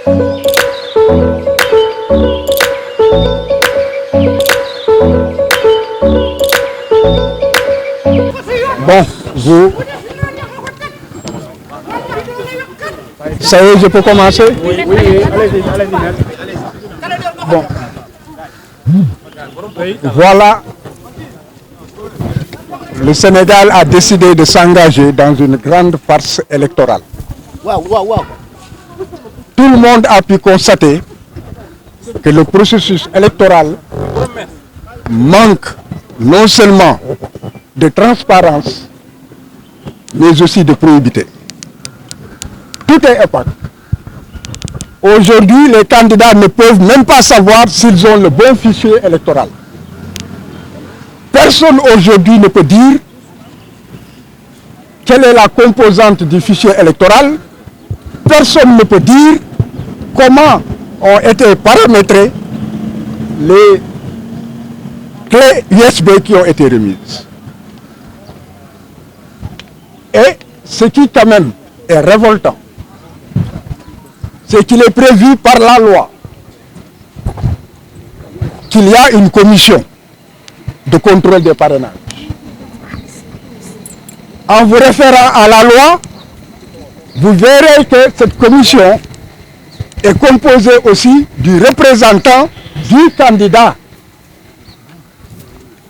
Bon, ça y est, je peux commencer? Oui, allez-y. Bon. Voilà. Le Sénégal a décidé de s'engager dans une grande farce électorale. Tout le monde a pu constater que le processus électoral manque non seulement de transparence, mais aussi de probité. Tout est opaque. Aujourd'hui, les candidats ne peuvent même pas savoir s'ils ont le bon fichier électoral. Personne aujourd'hui ne peut dire quelle est la composante du fichier électoral. Personne ne peut dire comment ont été paramétrées les clés USB qui ont été remises. Et ce qui quand même est révoltant, c'est qu'il est prévu par la loi qu'il y a une commission de contrôle des parrainages. En vous référant à la loi, vous verrez que cette commission est composée aussi du représentant du candidat.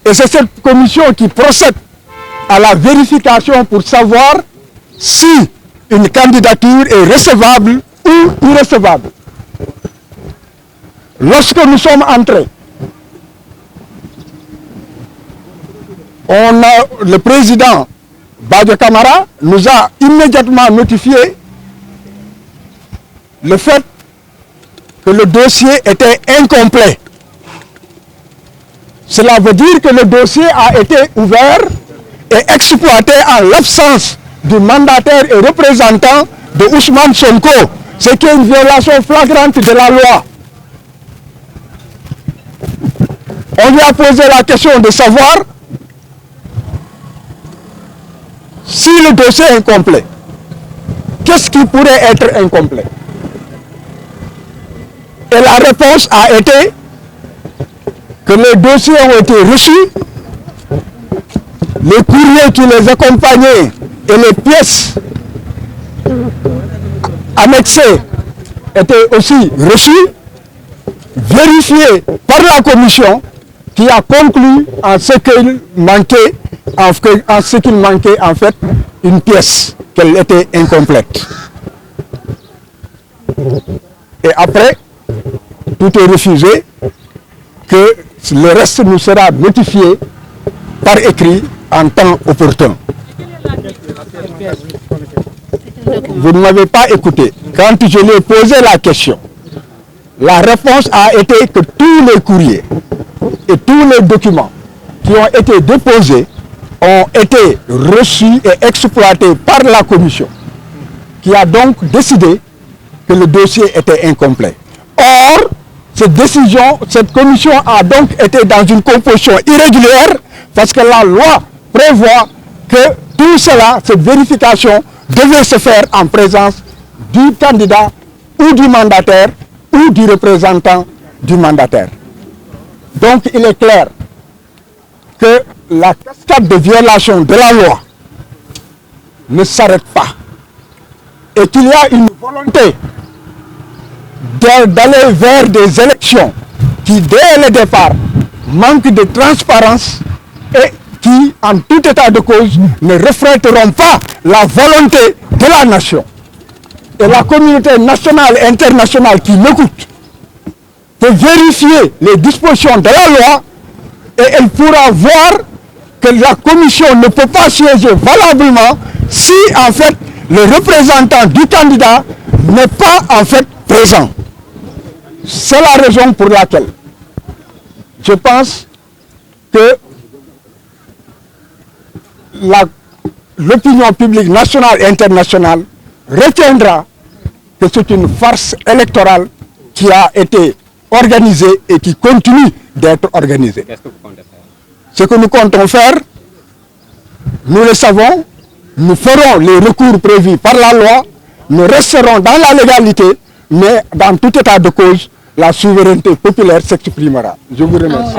Et c'est cette commission qui procède à la vérification pour savoir si une candidature est recevable ou irrecevable. Lorsque nous sommes entrés, le président Badio Camara nous a immédiatement notifié le fait que le dossier était incomplet. Cela veut dire que le dossier a été ouvert et exploité en l'absence du mandataire et représentant de Ousmane Sonko, ce qui est une violation flagrante de la loi. On lui a posé la question de savoir si le dossier est incomplet. Qu'est-ce qui pourrait être incomplet? Et la réponse a été que les dossiers ont été reçus, les courriers qui les accompagnaient et les pièces annexées étaient aussi reçues, vérifiées par la commission qui a conclu en ce qu'il manquait, en fait une pièce, qu'elle était incomplète. Et après, tout est refusé, que le reste nous sera notifié par écrit en temps opportun. Vous ne m'avez pas écouté. Quand je lui ai posé la question, la réponse a été que tous les courriers et tous les documents qui ont été déposés ont été reçus et exploités par la commission, qui a donc décidé que le dossier était incomplet. Or, cette commission a donc été dans une composition irrégulière parce que la loi prévoit que tout cela, cette vérification, devait se faire en présence du candidat ou du mandataire ou du représentant du mandataire. Donc il est clair que la cascade de violation de la loi ne s'arrête pas et qu'il y a une volonté d'aller vers des élections qui, dès le départ, manquent de transparence et qui, en tout état de cause, ne reflèteront pas la volonté de la nation. Et la communauté nationale et internationale qui m'écoute peut vérifier les dispositions de la loi et elle pourra voir que la commission ne peut pas siéger valablement si, en fait, le représentant du candidat n'est pas, en fait, présent. C'est la raison pour laquelle je pense que l'opinion publique nationale et internationale retiendra que c'est une farce électorale qui a été organisée et qui continue d'être organisée. Qu'est-ce que vous comptez faire? Ce que nous comptons faire, nous le savons, nous ferons les recours prévus par la loi, nous resterons dans la légalité, Mais dans tout état de cause, la souveraineté populaire s'exprimera. Je vous remercie.